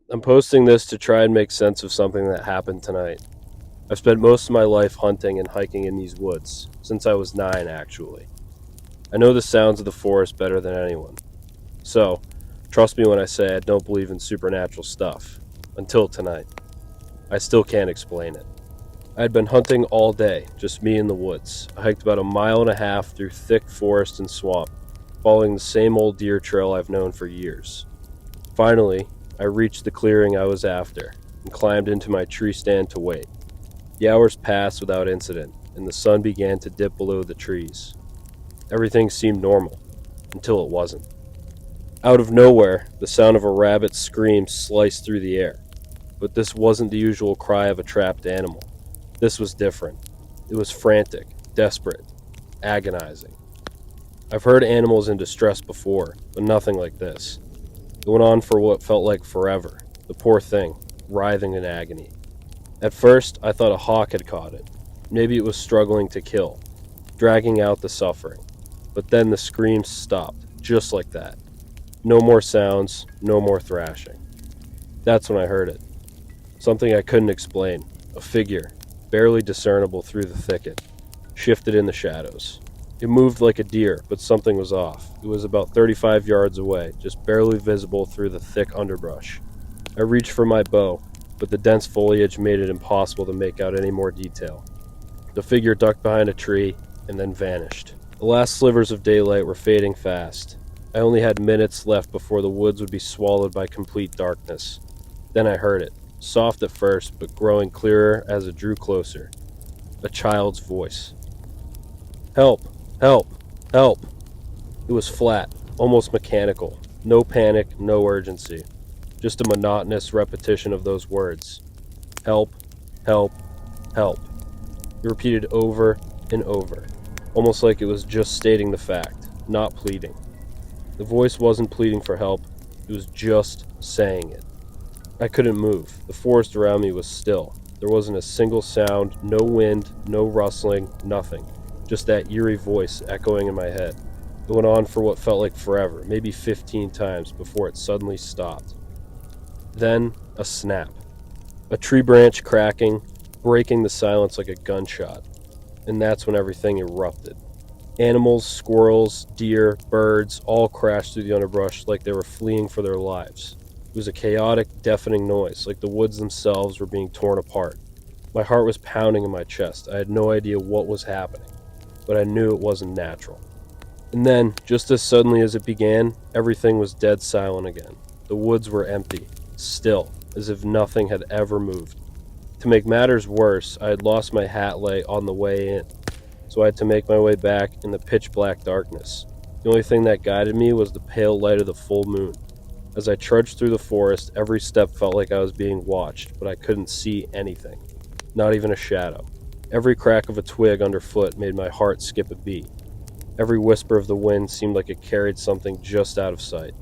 I'm posting this to try and make sense of something that happened tonight. I've spent most of my life hunting and hiking in these woods, since I was 9 actually. I know the sounds of the forest better than anyone. So, trust me when I say I don't believe in supernatural stuff. Until tonight. I still can't explain it. I had been hunting all day, just me in the woods. I hiked about a mile and a half through thick forest and swamp, following the same old deer trail I've known for years. Finally, I reached the clearing I was after and climbed into my tree stand to wait. The hours passed without incident, and the sun began to dip below the trees. Everything seemed normal, until it wasn't. Out of nowhere, the sound of a rabbit's scream sliced through the air. But this wasn't the usual cry of a trapped animal. This was different. It was frantic, desperate, agonizing. I've heard animals in distress before, but nothing like this. It went on for what felt like forever. The poor thing, writhing in agony. At first, I thought a hawk had caught it. Maybe it was struggling to kill, dragging out the suffering. But then the screams stopped, just like that. No more sounds, no more thrashing. That's when I heard it. Something I couldn't explain. A figure, barely discernible through the thicket, shifted in the shadows. It moved like a deer, but something was off. It was about 35 yards away, just barely visible through the thick underbrush. I reached for my bow, but the dense foliage made it impossible to make out any more detail. The figure ducked behind a tree and then vanished. The last slivers of daylight were fading fast. I only had minutes left before the woods would be swallowed by complete darkness. Then I heard it, soft at first, but growing clearer as it drew closer. A child's voice. "Help! Help! Help!" It was flat, almost mechanical. No panic, no urgency. Just a monotonous repetition of those words. Help! Help! Help! It repeated over and over, almost like it was just stating the fact, not pleading. The voice wasn't pleading for help, it was just saying it. I couldn't move. The forest around me was still. There wasn't a single sound, no wind, no rustling, nothing. Just that eerie voice echoing in my head. It went on for what felt like forever, maybe 15 times, before it suddenly stopped. Then, a snap. A tree branch cracking, breaking the silence like a gunshot. And that's when everything erupted. Animals, squirrels, deer, birds, all crashed through the underbrush like they were fleeing for their lives. It was a chaotic, deafening noise, like the woods themselves were being torn apart. My heart was pounding in my chest. I had no idea what was happening, but I knew it wasn't natural. And then, just as suddenly as it began, everything was dead silent again. The woods were empty, still, as if nothing had ever moved. To make matters worse, I had lost my hat light on the way in, so I had to make my way back in the pitch-black darkness. The only thing that guided me was the pale light of the full moon. As I trudged through the forest, every step felt like I was being watched, but I couldn't see anything. Not even a shadow. Every crack of a twig underfoot made my heart skip a beat. Every whisper of the wind seemed like it carried something just out of sight.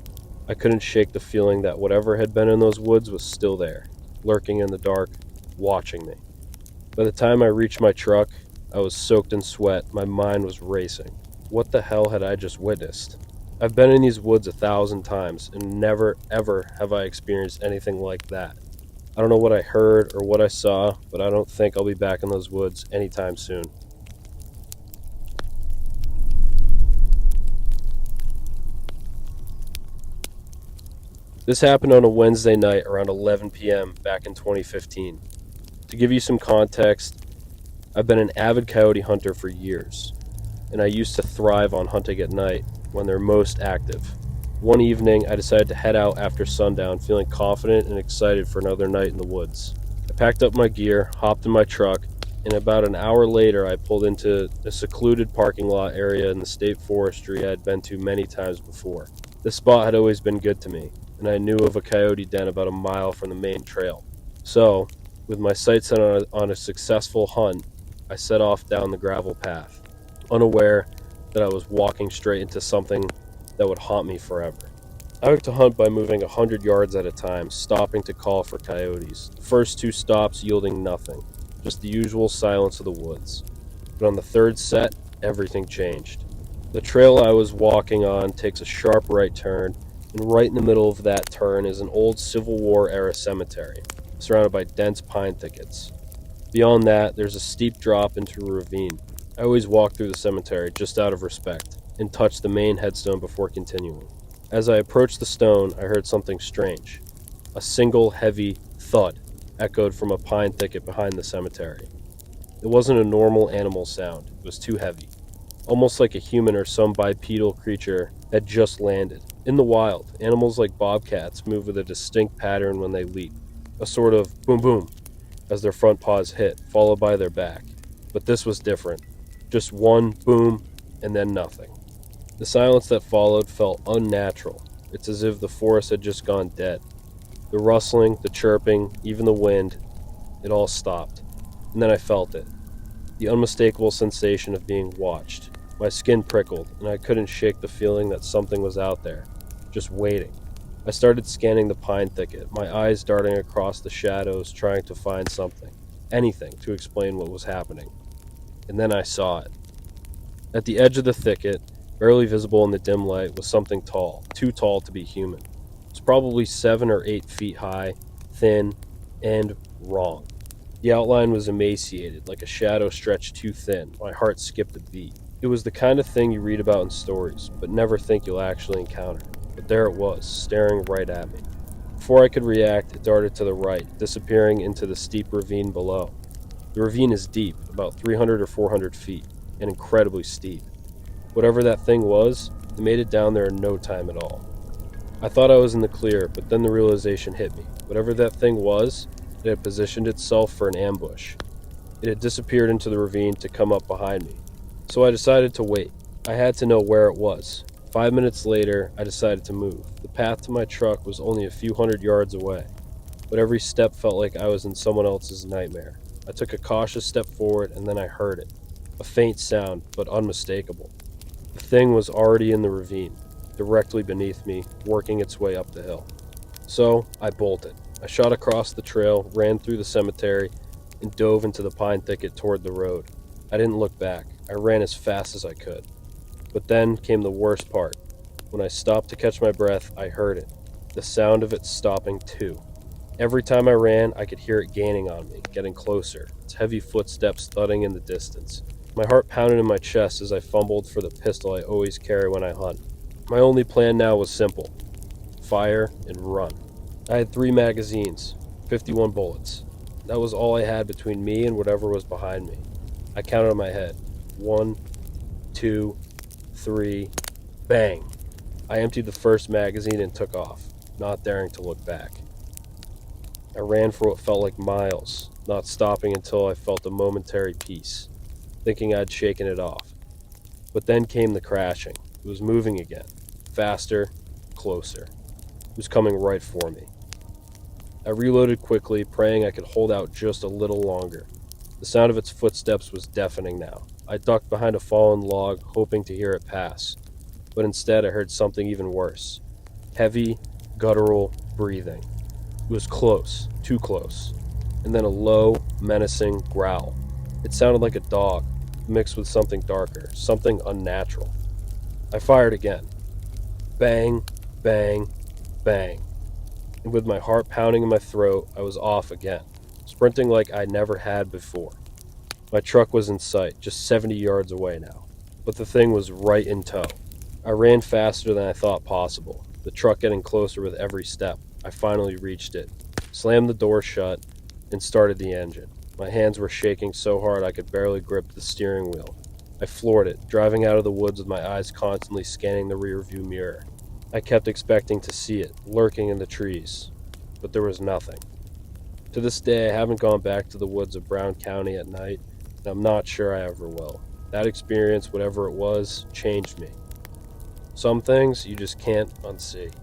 I couldn't shake the feeling that whatever had been in those woods was still there, lurking in the dark, watching me. By the time I reached my truck, I was soaked in sweat. My mind was racing. What the hell had I just witnessed? I've been in these woods 1,000 times, and never, ever have I experienced anything like that. I don't know what I heard or what I saw, but I don't think I'll be back in those woods anytime soon. This happened on a Wednesday night around 11 p.m. back in 2015. To give you some context, I've been an avid coyote hunter for years, and I used to thrive on hunting at night when they're most active. One evening, I decided to head out after sundown, feeling confident and excited for another night in the woods. I packed up my gear, hopped in my truck, and about an hour later, I pulled into a secluded parking lot area in the state forestry I had been to many times before. This spot had always been good to me, and I knew of a coyote den about a mile from the main trail. So, with my sights set on a successful hunt, I set off down the gravel path, unaware that I was walking straight into something that would haunt me forever. I like to hunt by moving 100 yards at a time, stopping to call for coyotes. The first 2 stops yielding nothing, just the usual silence of the woods. But on the third set, everything changed. The trail I was walking on takes a sharp right turn, and right in the middle of that turn is an old Civil War era cemetery, surrounded by dense pine thickets. Beyond that, there's a steep drop into a ravine. I always walk through the cemetery just out of respect, and touch the main headstone before continuing. As I approached the stone, I heard something strange. A single heavy thud echoed from a pine thicket behind the cemetery. It wasn't a normal animal sound, it was too heavy, almost like a human or some bipedal creature had just landed. In the wild, animals like bobcats move with a distinct pattern when they leap, a sort of boom boom as their front paws hit, followed by their back. But this was different. Just one boom and then nothing. The silence that followed felt unnatural. It's as if the forest had just gone dead. The rustling, the chirping, even the wind, it all stopped. And then I felt it. The unmistakable sensation of being watched. My skin prickled, and I couldn't shake the feeling that something was out there, just waiting. I started scanning the pine thicket, my eyes darting across the shadows, trying to find something, anything to explain what was happening. And then I saw it. At the edge of the thicket, barely visible in the dim light, was something tall, too tall to be human. It was probably 7 or 8 feet high, thin, and wrong. The outline was emaciated, like a shadow stretched too thin. My heart skipped a beat. It was the kind of thing you read about in stories, but never think you'll actually encounter. But there it was, staring right at me. Before I could react, it darted to the right, disappearing into the steep ravine below. The ravine is deep, about 300 or 400 feet, and incredibly steep. Whatever that thing was, it made it down there in no time at all. I thought I was in the clear, but then the realization hit me. Whatever that thing was, it had positioned itself for an ambush. It had disappeared into the ravine to come up behind me. So I decided to wait. I had to know where it was. 5 minutes later, I decided to move. The path to my truck was only a few hundred yards away, but every step felt like I was in someone else's nightmare. I took a cautious step forward, and then I heard it. A faint sound, but unmistakable. The thing was already in the ravine, directly beneath me, working its way up the hill. So I bolted. I shot across the trail, ran through the cemetery, and dove into the pine thicket toward the road. I didn't look back. I ran as fast as I could. But then came the worst part. When I stopped to catch my breath, I heard it. The sound of it stopping too. Every time I ran, I could hear it gaining on me, getting closer, its heavy footsteps thudding in the distance. My heart pounded in my chest as I fumbled for the pistol I always carry when I hunt. My only plan now was simple. Fire and run. I had 3 magazines, 51 bullets. That was all I had between me and whatever was behind me. I counted in my head. 1, 2, 3, bang. I emptied the first magazine and took off, not daring to look back. I ran for what felt like miles, not stopping until I felt a momentary peace, thinking I'd shaken it off. But then came the crashing. It was moving again, faster, closer. It was coming right for me. I reloaded quickly, praying I could hold out just a little longer. The sound of its footsteps was deafening now. I ducked behind a fallen log, hoping to hear it pass. But instead I heard something even worse. Heavy, guttural breathing. It was close, too close. And then a low, menacing growl. It sounded like a dog, mixed with something darker, something unnatural. I fired again. Bang, bang, bang. And with my heart pounding in my throat, I was off again, sprinting like I never had before. My truck was in sight, just 70 yards away now, but the thing was right in tow. I ran faster than I thought possible, the truck getting closer with every step. I finally reached it, slammed the door shut, and started the engine. My hands were shaking so hard I could barely grip the steering wheel. I floored it, driving out of the woods with my eyes constantly scanning the rearview mirror. I kept expecting to see it, lurking in the trees, but there was nothing. To this day, I haven't gone back to the woods of Brown County at night, and I'm not sure I ever will. That experience, whatever it was, changed me. Some things you just can't unsee.